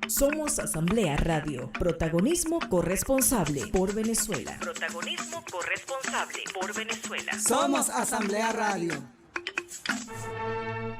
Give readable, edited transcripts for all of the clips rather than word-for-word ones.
Somos Asamblea Radio. Protagonismo corresponsable por Venezuela. Protagonismo corresponsable por Venezuela. Somos Asamblea Radio.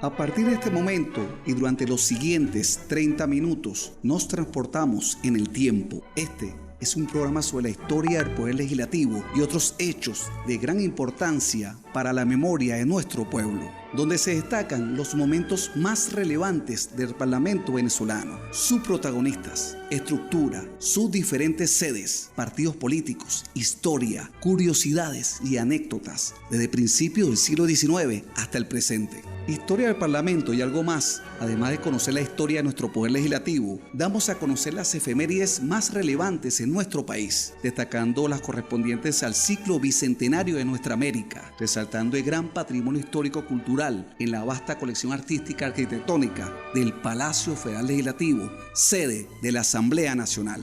A partir de este momento y durante los siguientes 30 minutos nos transportamos en el tiempo. Este es un programa sobre la historia del Poder Legislativo y otros hechos de gran importancia para la memoria de nuestro pueblo, donde se destacan los momentos más relevantes del Parlamento venezolano, sus protagonistas, estructura, sus diferentes sedes, partidos políticos, historia, curiosidades y anécdotas, desde principios del siglo XIX hasta el presente. Historia del Parlamento y algo más. Además de conocer la historia de nuestro Poder Legislativo, damos a conocer las efemérides más relevantes en nuestro país, destacando las correspondientes al ciclo bicentenario de nuestra América, resaltando el gran patrimonio histórico-cultural en la vasta colección artística arquitectónica del Palacio Federal Legislativo, sede de la Asamblea Nacional.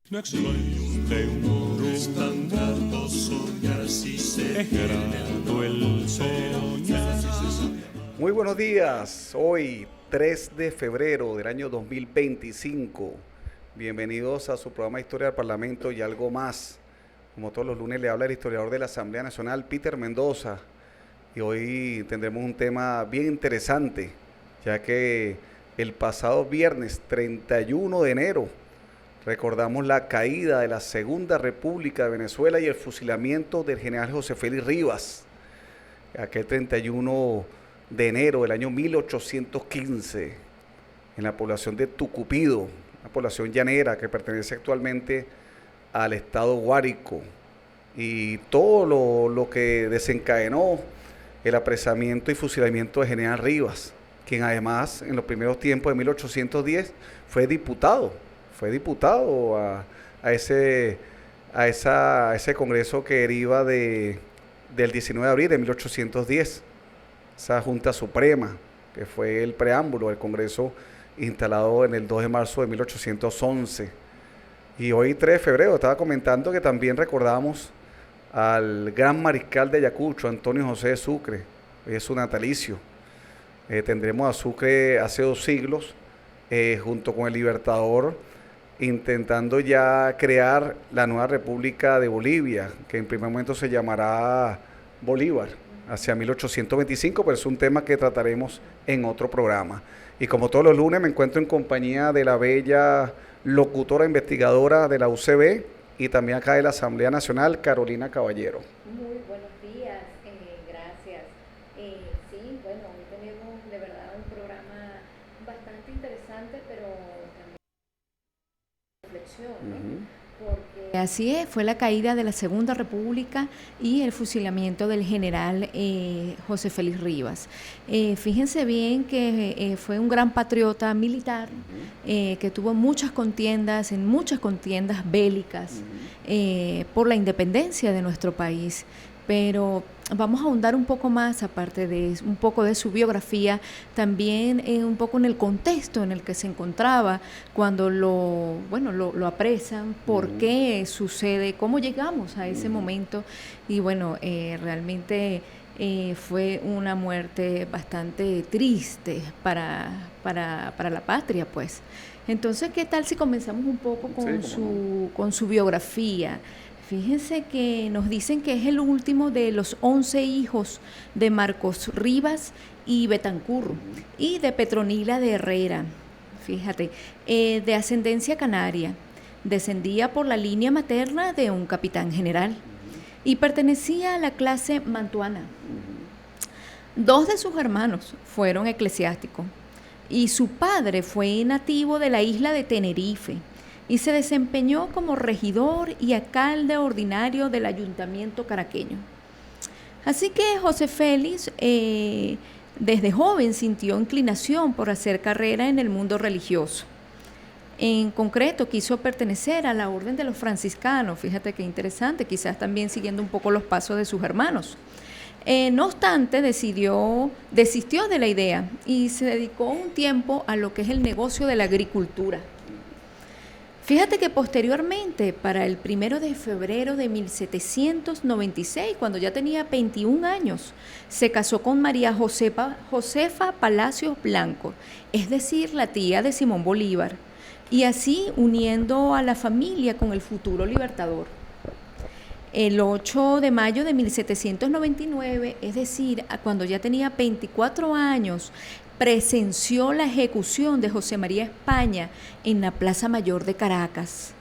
No existe un gurú, es tan grato soñar, si se es grato el soñar. Muy buenos días, hoy 3 de febrero del año 2025. Bienvenidos a su programa Historia del Parlamento y algo más. Como todos los lunes le habla el historiador de la Asamblea Nacional, Peter Mendoza. Y hoy tendremos un tema bien interesante, ya que el pasado viernes 31 de enero recordamos la caída de la Segunda República de Venezuela y el fusilamiento del general José Félix Rivas. Aquel 31 de enero del año 1815, en la población de Tucupido, una población llanera que pertenece actualmente al estado Guárico, y todo lo que desencadenó el apresamiento y fusilamiento de general Rivas, quien además en los primeros tiempos de 1810 fue diputado a ese congreso que deriva del 19 de abril de 1810, esa Junta Suprema, que fue el preámbulo del Congreso instalado en el 2 de marzo de 1811. Y hoy 3 de febrero estaba comentando que también recordamos al gran mariscal de Ayacucho, Antonio José de Sucre. Hoy es su natalicio. Tendremos a Sucre hace 2 siglos, junto con el Libertador, intentando ya crear la nueva República de Bolivia, que en primer momento se llamará Bolívar, hacia 1825, pero es un tema que trataremos en otro programa. Y como todos los lunes me encuentro en compañía de la bella locutora investigadora de la UCB y también acá de la Asamblea Nacional, Carolina Caballero. Muy buenos días, gracias. Sí, bueno, hoy tenemos de verdad un programa bastante interesante, pero también reflexión, ¿no? Porque así es, fue la caída de la Segunda República y el fusilamiento del general José Félix Rivas. Fíjense bien que fue un gran patriota militar, que tuvo muchas contiendas bélicas por la independencia de nuestro país. Pero vamos a ahondar un poco más, aparte de un poco de su biografía, también un poco en el contexto en el que se encontraba cuando lo apresan, por qué sucede, cómo llegamos a ese momento. Y bueno, realmente fue una muerte bastante triste para la patria, pues. Entonces, ¿qué tal si comenzamos un poco con su biografía? Fíjense que nos dicen que es el último de los 11 hijos de Marcos Rivas y Betancur y de Petronila de Herrera, fíjate, de ascendencia canaria. Descendía por la línea materna de un capitán general y pertenecía a la clase mantuana. 2 de sus hermanos fueron eclesiásticos y su padre fue nativo de la isla de Tenerife y se desempeñó como regidor y alcalde ordinario del ayuntamiento caraqueño. Así que José Félix desde joven sintió inclinación por hacer carrera en el mundo religioso. En concreto quiso pertenecer a la orden de los franciscanos, fíjate qué interesante, quizás también siguiendo un poco los pasos de sus hermanos. No obstante, desistió de la idea y se dedicó un tiempo a lo que es el negocio de la agricultura. Fíjate que posteriormente, para el 1 de febrero de 1796, cuando ya tenía 21 años, se casó con María Josefa Palacios Blanco, es decir, la tía de Simón Bolívar, y así uniendo a la familia con el futuro libertador. El 8 de mayo de 1799, es decir, cuando ya tenía 24 años, presenció la ejecución de José María España en la Plaza Mayor de Caracas,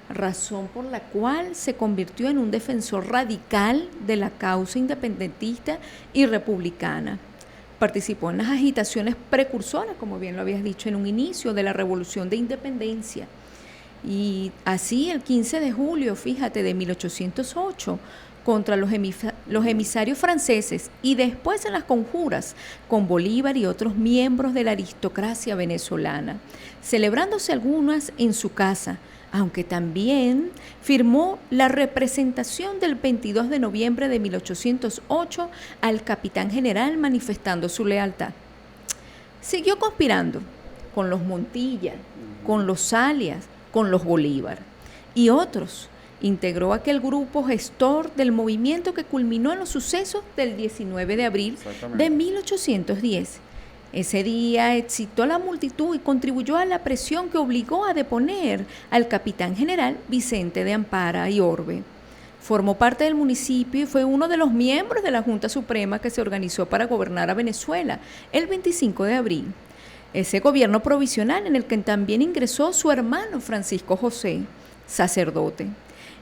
razón por la cual se convirtió en un defensor radical de la causa independentista y republicana. Participó en las agitaciones precursoras, como bien lo habías dicho en un inicio, de la Revolución de Independencia. Y así el 15 de julio, fíjate, de 1808, contra los emisarios franceses y después en las conjuras con Bolívar y otros miembros de la aristocracia venezolana, celebrándose algunas en su casa, aunque también firmó la representación del 22 de noviembre de 1808 al capitán general manifestando su lealtad. Siguió conspirando con los Montilla, con los Zalias, con los Bolívar y otros. Integró aquel grupo gestor del movimiento que culminó en los sucesos del 19 de abril de 1810. Ese día excitó a la multitud y contribuyó a la presión que obligó a deponer al capitán general Vicente de Ampara y Orbe. Formó parte del municipio y fue uno de los miembros de la Junta Suprema que se organizó para gobernar a Venezuela el 25 de abril. Ese gobierno provisional en el que también ingresó su hermano Francisco José, sacerdote.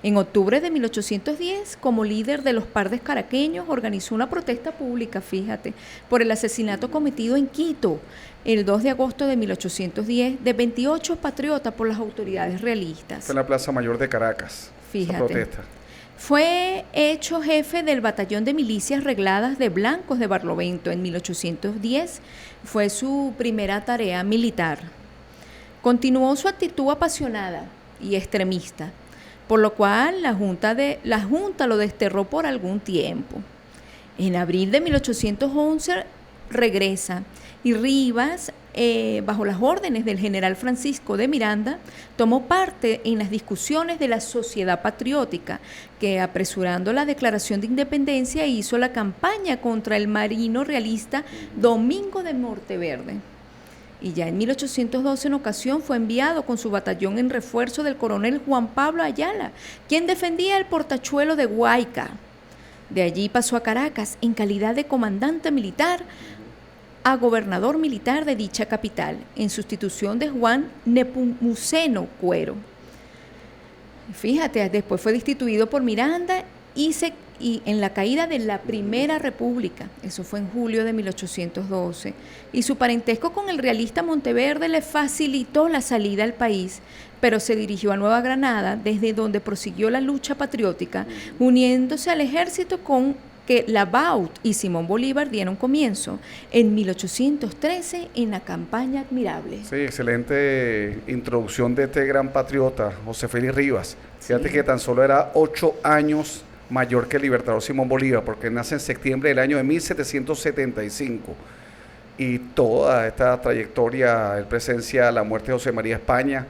En octubre de 1810, como líder de los pardes caraqueños, organizó una protesta pública, fíjate, por el asesinato cometido en Quito el 2 de agosto de 1810 de 28 patriotas por las autoridades realistas. Fue en la Plaza Mayor de Caracas, fíjate. esa protesta. Fue hecho jefe del batallón de milicias regladas de blancos de Barlovento en 1810. Fue su primera tarea militar. Continuó su actitud apasionada y extremista, por lo cual la Junta lo desterró por algún tiempo. En abril de 1811 regresa y Rivas, bajo las órdenes del general Francisco de Miranda, tomó parte en las discusiones de la Sociedad Patriótica, que apresurando la declaración de independencia hizo la campaña contra el marino realista Domingo de Monteverde. Y ya en 1812 en ocasión fue enviado con su batallón en refuerzo del coronel Juan Pablo Ayala, quien defendía el portachuelo de Guayca. De allí pasó a Caracas en calidad de comandante militar a gobernador militar de dicha capital, en sustitución de Juan Nepomuceno Cuero. Fíjate, después fue destituido por Miranda y en la caída de la Primera República, eso fue en julio de 1812, y su parentesco con el realista Monteverde le facilitó la salida al país, pero se dirigió a Nueva Granada, desde donde prosiguió la lucha patriótica, uniéndose al ejército con que Labaut y Simón Bolívar dieron comienzo en 1813 en la campaña Admirable. Sí, excelente introducción de este gran patriota, José Félix Rivas. Fíjate que tan solo era 8 años mayor que el libertador Simón Bolívar, porque nace en septiembre del año de 1775. Y toda esta trayectoria, él presencia la muerte de José María España,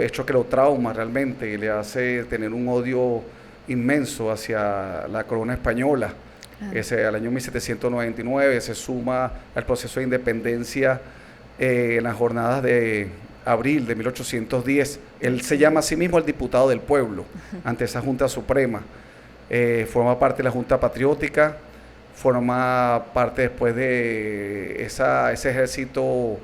hecho que lo trauma realmente y le hace tener un odio inmenso hacia la corona española. Al año 1799 se suma al proceso de independencia en las jornadas de abril de 1810. Él se llama a sí mismo el diputado del pueblo ante esa Junta Suprema. Forma parte de la Junta Patriótica, forma parte después de ese ejército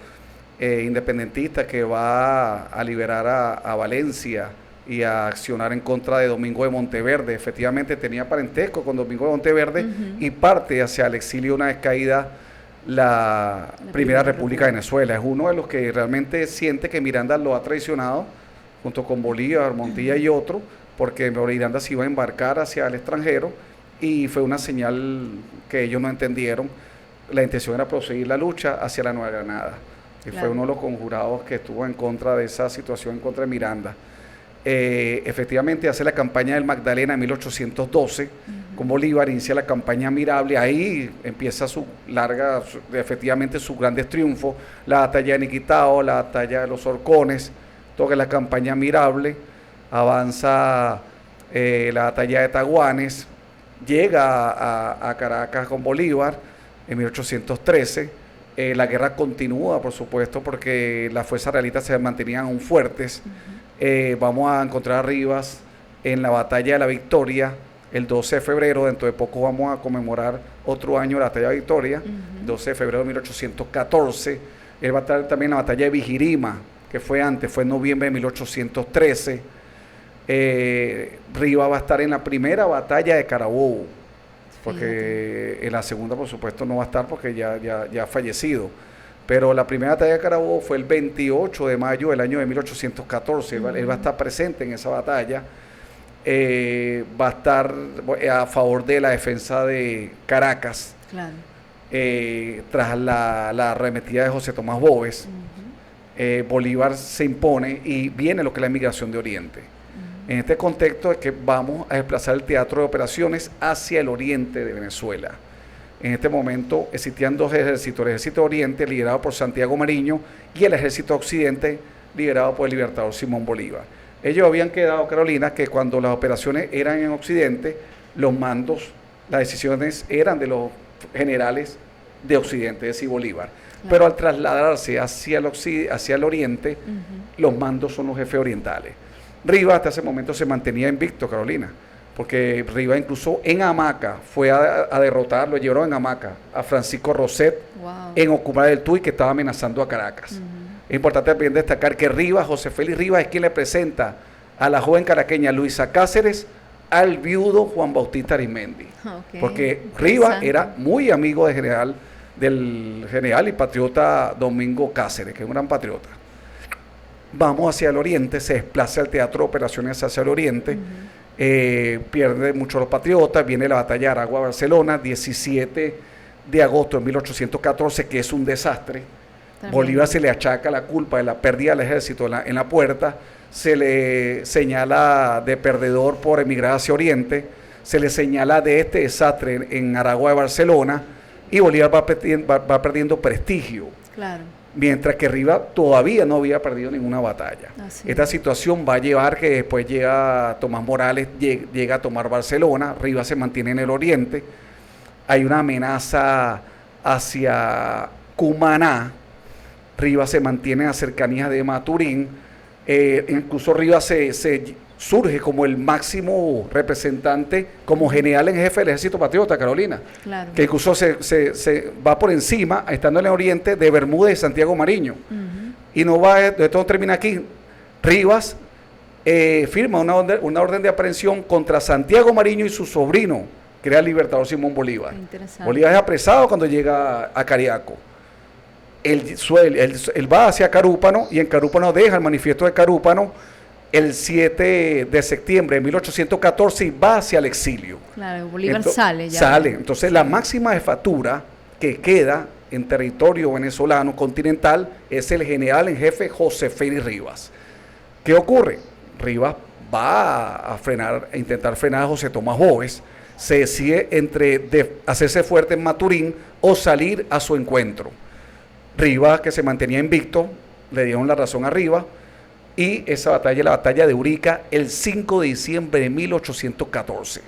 independentista que va a liberar a Valencia y a accionar en contra de Domingo de Monteverde. Efectivamente tenía parentesco con Domingo de Monteverde y parte hacia el exilio una vez caída la Primera República de Venezuela. Es uno de los que realmente siente que Miranda lo ha traicionado, junto con Bolívar, Montilla y otro, porque Miranda se iba a embarcar hacia el extranjero y fue una señal que ellos no entendieron. La intención era proseguir la lucha hacia la Nueva Granada. Y fue uno de los conjurados que estuvo en contra de esa situación, en contra de Miranda. Efectivamente hace la campaña del Magdalena en 1812, con Bolívar inicia la campaña Admirable, ahí empieza efectivamente sus grandes triunfos, la batalla de Niquitao, la batalla de los Horcones, toca la campaña Mirable, avanza la batalla de Taguanes, llega a Caracas con Bolívar en 1813. La guerra continúa, por supuesto, porque las fuerzas realistas se mantenían aún fuertes. Vamos a encontrar a Rivas en la batalla de la Victoria el 12 de febrero. Dentro de poco vamos a conmemorar otro año de la batalla de Victoria, 12 de febrero de 1814. Él va a estar también en la batalla de Vigirima, que fue antes, fue en noviembre de 1813. Rivas va a estar en la primera batalla de Carabobo, porque en la segunda, por supuesto, no va a estar porque ya ha fallecido. Pero la primera batalla de Carabobo fue el 28 de mayo del año de 1814. Él va a estar presente en esa batalla. Va a estar a favor de la defensa de Caracas, Claro. tras la arremetida de José Tomás Boves. Bolívar se impone y viene lo que es la emigración de Oriente. En este contexto es que vamos a desplazar el teatro de operaciones hacia el oriente de Venezuela. En este momento existían dos ejércitos, el ejército de Oriente liderado por Santiago Mariño y el ejército de Occidente liderado por el libertador Simón Bolívar. Ellos habían quedado, Carolina, que cuando las operaciones eran en Occidente, los mandos, las decisiones eran de los generales de Occidente, es decir, Bolívar. Claro. Pero al trasladarse hacia el oriente, los mandos son los jefes orientales. Rivas hasta ese momento se mantenía invicto, Carolina, porque Rivas incluso en hamaca fue a derrotar, lo llevaron en hamaca a Francisco Roset en Ocumare del Tuy, que estaba amenazando a Caracas. Es importante también destacar que Rivas, José Félix Rivas, es quien le presenta a la joven caraqueña Luisa Cáceres al viudo Juan Bautista Arismendi. Porque Rivas era muy amigo del general y patriota Domingo Cáceres, que es un gran patriota. Vamos hacia el oriente, se desplaza el teatro de operaciones hacia el oriente, pierde mucho los patriotas, viene la batalla de Aragua-Barcelona, 17 de agosto de 1814, que es un desastre. También. Bolívar se le achaca la culpa de la pérdida del ejército en la puerta, se le señala de perdedor por emigrar hacia Oriente, se le señala de este desastre en Aragua de Barcelona, y Bolívar va perdiendo prestigio. Claro. Mientras que Rivas todavía no había perdido ninguna batalla. Así. Esta situación va a llevar que después llega Tomás Morales, llega a tomar Barcelona, Rivas se mantiene en el oriente, hay una amenaza hacia Cumaná, Rivas se mantiene en las cercanías de Maturín, incluso Rivas se surge como el máximo representante, como general en jefe del ejército patriota, Carolina, claro. Que incluso se va por encima, estando en el oriente, de Bermúdez y Santiago Mariño. Y no va, de todo termina aquí. Rivas firma una orden de aprehensión contra Santiago Mariño y su sobrino, que era el libertador Simón Bolívar. Bolívar es apresado cuando llega a Cariaco. Él va hacia Carúpano y en Carúpano deja el manifiesto de Carúpano el 7 de septiembre de 1814 y va hacia el exilio. Claro, Bolívar sale ya. Sale. Entonces la máxima jefatura que queda en territorio venezolano continental es el general en jefe José Félix Rivas. ¿Qué ocurre? Rivas va a intentar frenar a José Tomás Boves, se decide entre hacerse fuerte en Maturín o salir a su encuentro. Rivas, que se mantenía invicto, le dieron la razón a Rivas, y esa batalla, la batalla de Urica, el 5 de diciembre de 1814.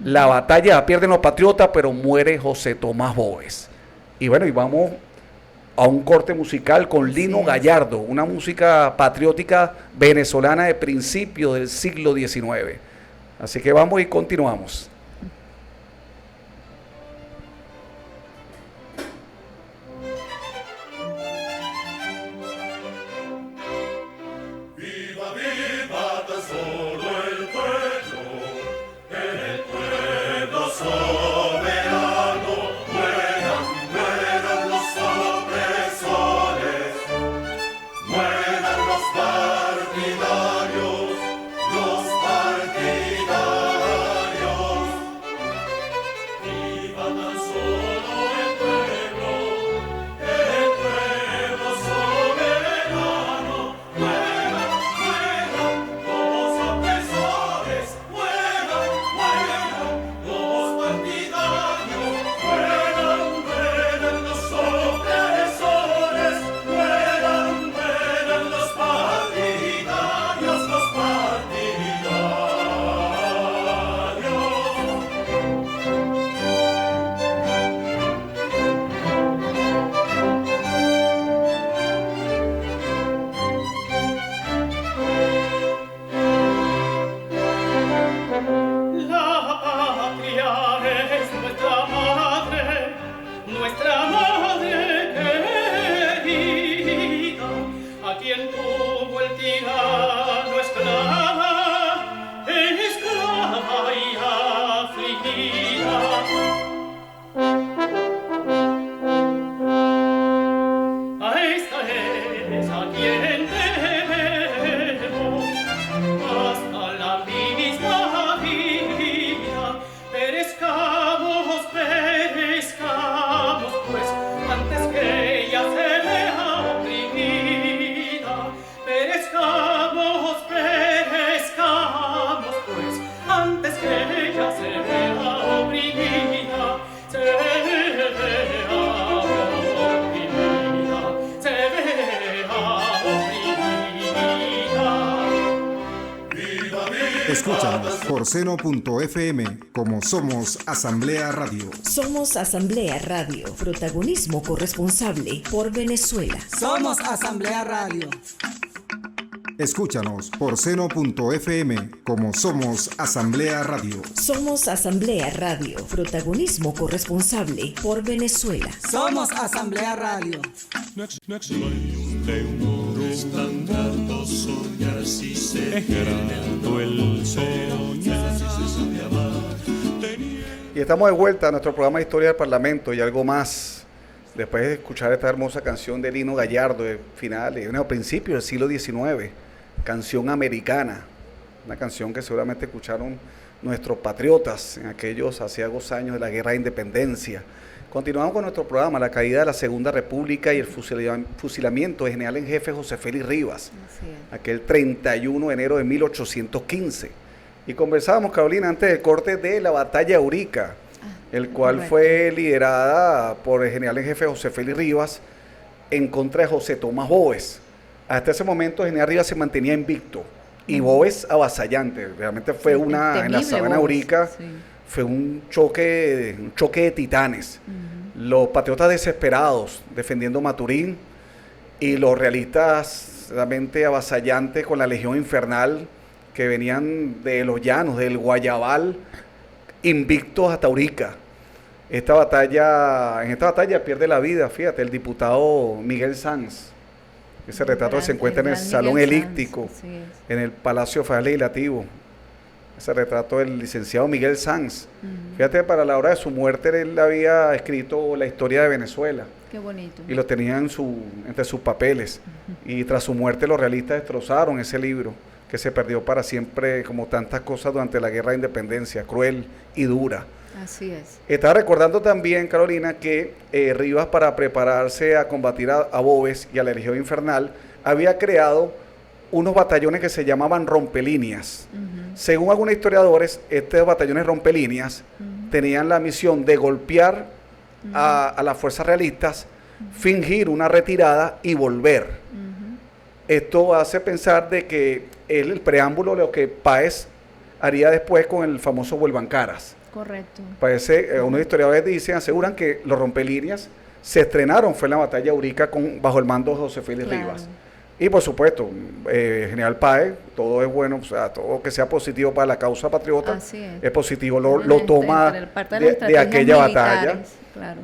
La batalla la pierden los patriotas, pero muere José Tomás Boves. Y bueno, y vamos a un corte musical con Lino Gallardo, una música patriótica venezolana de principio del siglo XIX. Así que vamos y continuamos. Partidarios, los partidarios. Escúchanos por seno.fm como Somos Asamblea Radio. Somos Asamblea Radio, protagonismo corresponsable por Venezuela. Somos Asamblea Radio. Escúchanos por seno.fm como Somos Asamblea Radio. Somos Asamblea Radio, protagonismo corresponsable por Venezuela. Somos Asamblea Radio. No extraño de un estandarte soñar si se es grato el soñar. Y estamos de vuelta a nuestro programa de Historia del Parlamento y algo más. Después de escuchar esta hermosa canción de Lino Gallardo de finales, no, principios del siglo XIX, canción americana, una canción que seguramente escucharon nuestros patriotas en aquellos aciagos años de la Guerra de Independencia. Continuamos con nuestro programa, la caída de la Segunda República y el fusilamiento del general en jefe José Félix Rivas, aquel 31 de enero de 1815. Y conversábamos, Carolina, antes del corte de la batalla de Urica, el cual fue liderada por el general en jefe José Félix Rivas en contra de José Tomás Bóves. Hasta ese momento el general Rivas se mantenía invicto y Bóves avasallante. Realmente fue en la sabana de Urica, fue un choque de titanes. Los patriotas desesperados defendiendo Maturín y los realistas realmente avasallantes con la Legión Infernal que venían de los llanos, del Guayabal, invictos hasta Urica. En esta batalla pierde la vida, fíjate, el diputado Miguel Sanz. Ese retrato se encuentra en el Salón Elíptico, en el Palacio Federal Legislativo. Ese retrato del licenciado Miguel Sanz. Fíjate, para la hora de su muerte él había escrito la historia de Venezuela. Qué bonito. Y lo tenía entre sus papeles. Y tras su muerte los realistas destrozaron ese libro, que se perdió para siempre, como tantas cosas durante la Guerra de Independencia, cruel y dura. Así es. Estaba recordando también, Carolina, que Rivas, para prepararse a combatir a Bóves y a la Legión Infernal, había creado unos batallones que se llamaban rompelíneas. Según algunos historiadores, estos batallones rompelíneas tenían la misión de golpear a las fuerzas realistas, fingir una retirada y volver. Esto hace pensar de que el preámbulo de lo que Páez haría después con el famoso Vuelvan Caras. Correcto. Parece, unos historiadores aseguran que los rompelíneas se estrenaron, fue en la batalla de Urica bajo el mando de José Félix Rivas. Y por supuesto, General Páez, todo es bueno, o sea, todo que sea positivo para la causa patriota, es positivo, lo toma de aquella batalla.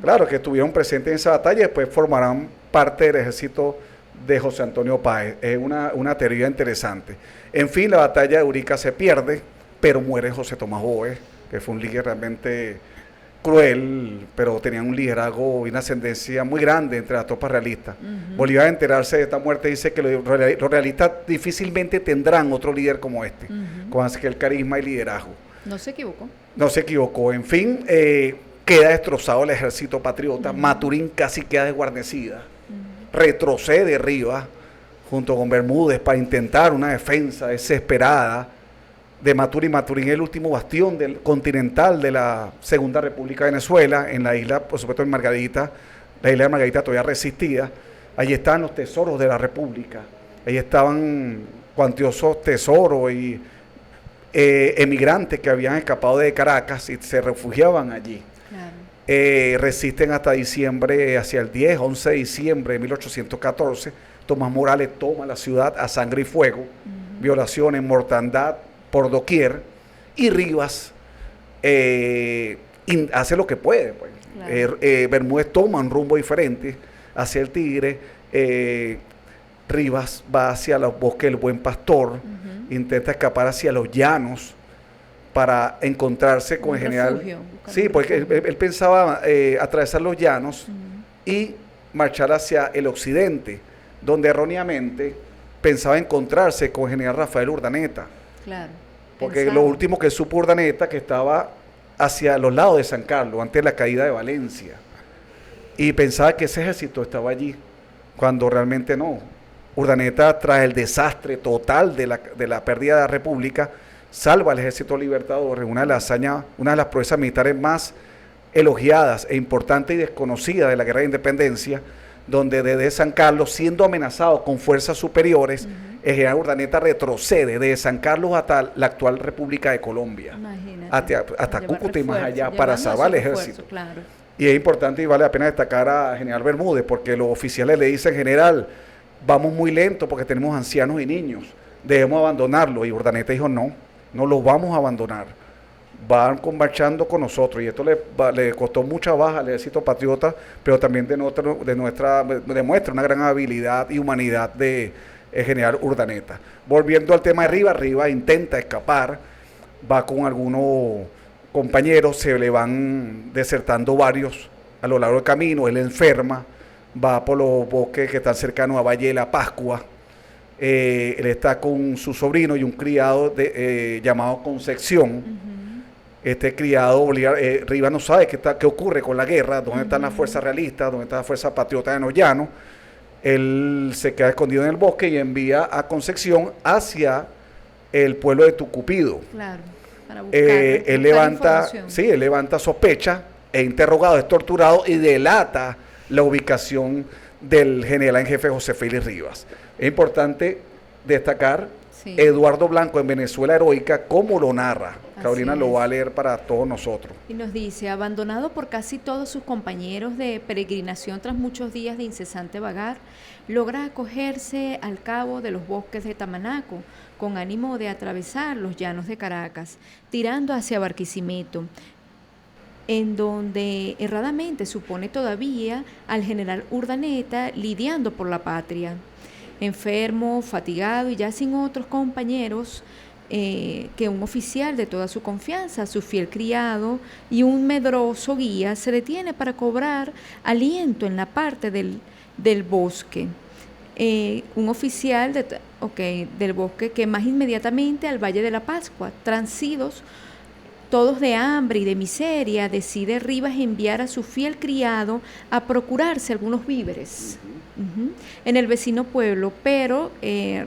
Claro, que estuvieron presentes en esa batalla y después formarán parte del ejército de José Antonio Páez. Es una teoría interesante. En fin, la batalla de Urica se pierde, pero muere José Tomás Bóves, que fue un líder realmente cruel, pero tenía un liderazgo y una ascendencia muy grande entre las tropas realistas. Bolívar, a enterarse de esta muerte, dice que los realistas difícilmente tendrán otro líder como este, con aquel carisma y liderazgo. No se equivocó. No se equivocó. En fin, queda destrozado el ejército patriota. Maturín casi queda desguarnecida. Retrocede Rivas junto con Bermúdez para intentar una defensa desesperada de Maturín. Maturín es el último bastión continental de la Segunda República de Venezuela, en la isla, por supuesto, de Margarita. La isla de Margarita todavía resistía. Allí estaban los tesoros de la República. Allí estaban cuantiosos tesoros y emigrantes que habían escapado de Caracas y se refugiaban allí. Resisten hasta diciembre, hacia el 11 de diciembre de 1814. Tomás Morales toma la ciudad a sangre y fuego, violaciones, mortandad por doquier, y Rivas hace lo que puede. Pues. Bermúdez toma un rumbo diferente hacia el Tigre. Rivas va hacia los bosques del Buen Pastor, intenta escapar hacia los llanos para encontrarse con el general. Sí, porque él pensaba atravesar los llanos y marchar hacia el occidente, donde erróneamente pensaba encontrarse con el general Rafael Urdaneta. Claro. Porque lo último que supo Urdaneta, que estaba hacia los lados de San Carlos, antes de la caída de Valencia. Y pensaba que ese ejército estaba allí, cuando realmente no. Urdaneta, tras el desastre total de la pérdida de la República, salva al ejército libertador, una de las proezas militares más elogiadas e importantes y desconocidas de la Guerra de Independencia, donde desde San Carlos, siendo amenazado con fuerzas superiores, el general Urdaneta retrocede de San Carlos hasta la actual República de Colombia, hasta Cúcuta y más allá, para salvar al ejército. Claro. Y es importante y vale la pena destacar a general Bermúdez, porque los oficiales le dicen: general, vamos muy lento porque tenemos ancianos y niños, debemos abandonarlos. Y Urdaneta dijo: no los vamos a abandonar, van marchando con nosotros. Y esto le costó mucha baja al ejército patriota, pero también demuestra una gran habilidad y humanidad de el general Urdaneta. Volviendo al tema de Rivas intenta escapar, va con algunos compañeros, se le van desertando varios a lo largo del camino, él enferma, va por los bosques que están cercanos a Valle de la Pascua. Él está con su sobrino y un criado llamado Concepción. Este criado, Rivas no sabe qué ocurre con la guerra, dónde están las fuerzas realistas, dónde está la fuerza patriota de los llanos. Él se queda escondido en el bosque y envía a Concepción hacia el pueblo de Tucupido. Claro, para él levanta sospecha, es interrogado, es torturado y delata la ubicación del general en jefe José Félix Rivas. Es importante destacar Eduardo Blanco en Venezuela Heroica, cómo lo narra. Carolina lo va a leer para todos nosotros. Y nos dice: abandonado por casi todos sus compañeros de peregrinación tras muchos días de incesante vagar, logra acogerse al cabo de los bosques de Tamanaco, con ánimo de atravesar los llanos de Caracas, tirando hacia Barquisimeto, en donde erradamente supone todavía al general Urdaneta lidiando por la patria. Enfermo, fatigado y ya sin otros compañeros que un oficial de toda su confianza, su fiel criado y un medroso guía se detiene para cobrar aliento en la parte del bosque. Un oficial del bosque que más inmediatamente al Valle de la Pascua, transidos todos de hambre y de miseria, decide Rivas enviar a su fiel criado a procurarse algunos víveres en el vecino pueblo, pero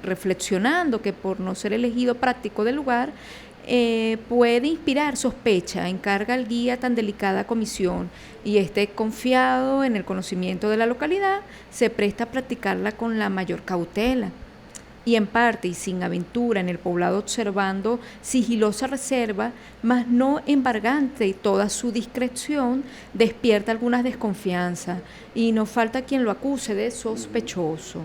reflexionando que por no ser elegido práctico del lugar, puede inspirar sospecha, encarga al guía tan delicada comisión, y confiado en el conocimiento de la localidad, se presta a practicarla con la mayor cautela. Y en parte y sin aventura en el poblado, observando sigilosa reserva, mas no embargante toda su discreción, despierta algunas desconfianzas, y no falta quien lo acuse de sospechoso.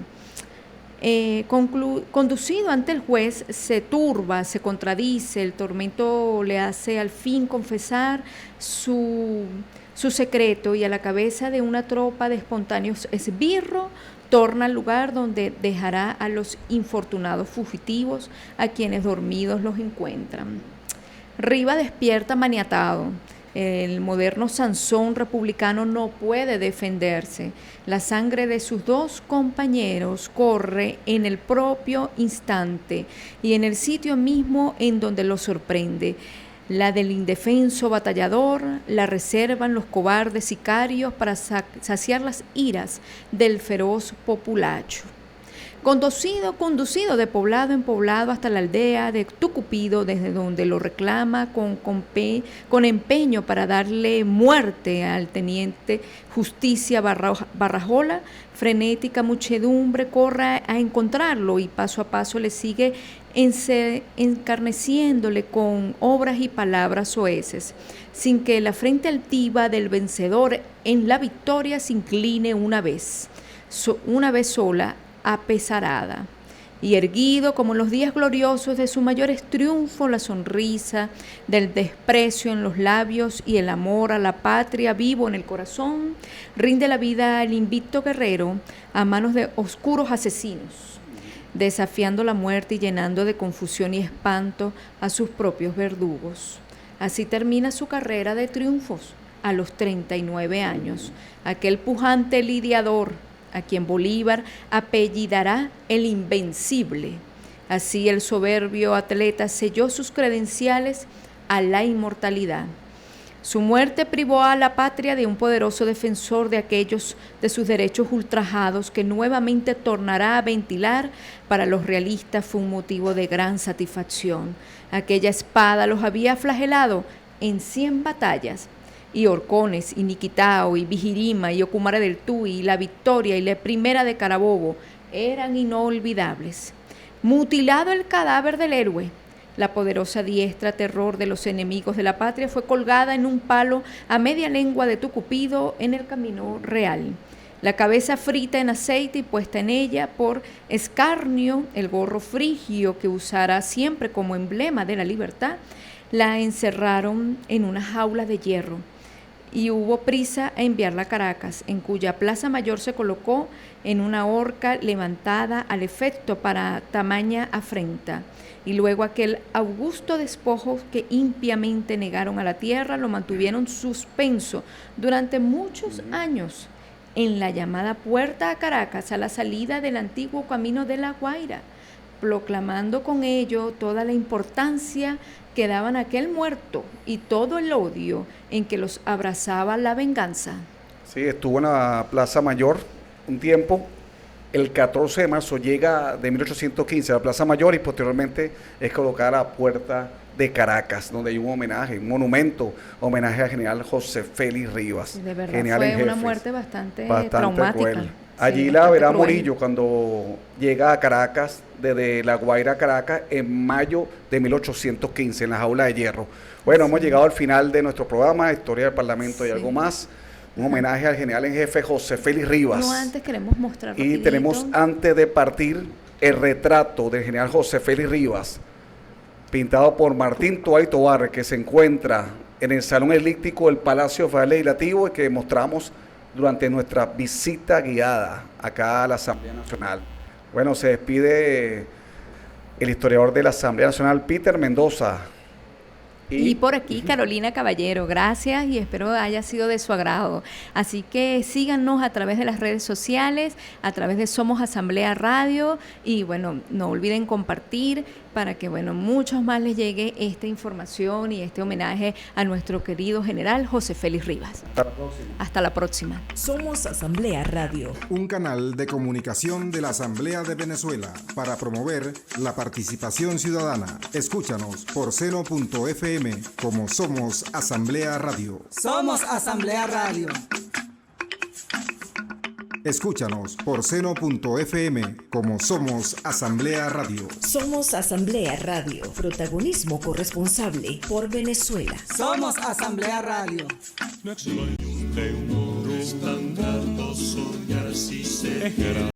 Conducido ante el juez, se turba, se contradice, el tormento le hace al fin confesar su secreto, y a la cabeza de una tropa de espontáneos esbirros, torna al lugar donde dejará a los infortunados fugitivos, a quienes dormidos los encuentran. Rivas despierta maniatado. El moderno Sansón republicano no puede defenderse. La sangre de sus dos compañeros corre en el propio instante y en el sitio mismo en donde lo sorprende. La del indefenso batallador la reservan los cobardes sicarios para saciar las iras del feroz populacho. Conducido de poblado en poblado hasta la aldea de Tucupido, desde donde lo reclama con empeño para darle muerte al teniente Justicia Barrajola, frenética muchedumbre corre a encontrarlo y paso a paso le sigue encarneciéndole con obras y palabras soeces, sin que la frente altiva del vencedor en la victoria se incline una vez sola, apesarada, y erguido como en los días gloriosos de sus mayores triunfos, la sonrisa del desprecio en los labios y el amor a la patria vivo en el corazón, rinde la vida al invicto guerrero a manos de oscuros asesinos, desafiando la muerte y llenando de confusión y espanto a sus propios verdugos. Así termina su carrera de triunfos a los 39 años, aquel pujante lidiador a quien Bolívar apellidará el Invencible. Así el soberbio atleta selló sus credenciales a la inmortalidad. Su muerte privó a la patria de un poderoso defensor de aquellos de sus derechos ultrajados, que nuevamente tornará a ventilar. Para los realistas fue un motivo de gran satisfacción. Aquella espada los había flagelado en 100 batallas, y Orcones, y Niquitao, y Vigirima, y Ocumare del Tuy, y La Victoria, y la Primera de Carabobo eran inolvidables. Mutilado el cadáver del héroe, la poderosa diestra terror de los enemigos de la patria fue colgada en un palo a media lengua de Tucupido en el Camino Real. La cabeza frita en aceite y puesta en ella por escarnio, el gorro frigio que usara siempre como emblema de la libertad, la encerraron en una jaula de hierro y hubo prisa a enviarla a Caracas, en cuya plaza mayor se colocó en una horca levantada al efecto para tamaña afrenta. Y luego aquel augusto despojo que impiamente negaron a la tierra lo mantuvieron suspenso durante muchos años en la llamada Puerta a Caracas, a la salida del antiguo camino de La Guaira, proclamando con ello toda la importancia que daban a aquel muerto y todo el odio en que los abrazaba la venganza. Sí, estuvo en la Plaza Mayor un tiempo. El 14 de marzo llega de 1815 a la Plaza Mayor y posteriormente es colocada la Puerta de Caracas, donde hay un homenaje, un monumento, homenaje al general José Félix Rivas. De verdad, general en fue una jefes. muerte bastante traumática. Cruel. Allí Sí, la verá cruel. Murillo cuando llega a Caracas, desde La Guaira a Caracas, en mayo de 1815, en la jaula de hierro. Bueno, hemos llegado al final de nuestro programa, Historia del Parlamento y algo más. Un homenaje al general en jefe José Félix Rivas. No, antes queremos mostrar Y rapidito. tenemos, antes de partir, el retrato del general José Félix Rivas, pintado por Martín Toay Tobar, que se encuentra en el Salón Elíptico del Palacio Federal Legislativo y que mostramos durante nuestra visita guiada acá a la Asamblea Nacional. Bueno, se despide el historiador de la Asamblea Nacional, Peter Mendoza. Y por aquí Carolina Caballero, gracias y espero haya sido de su agrado. Así que síganos a través de las redes sociales, a través de Somos Asamblea Radio y bueno, no olviden compartir para que bueno, muchos más les llegue esta información y este homenaje a nuestro querido general José Félix Rivas. Hasta la próxima. Hasta la próxima. Somos Asamblea Radio. Un canal de comunicación de la Asamblea de Venezuela para promover la participación ciudadana. Escúchanos por seno.fm como Somos Asamblea Radio. Somos Asamblea Radio. Escúchanos por seno.fm como Somos Asamblea Radio. Somos Asamblea Radio. Protagonismo corresponsable por Venezuela. Somos Asamblea Radio. No extraño de un oro tan alto soñar si se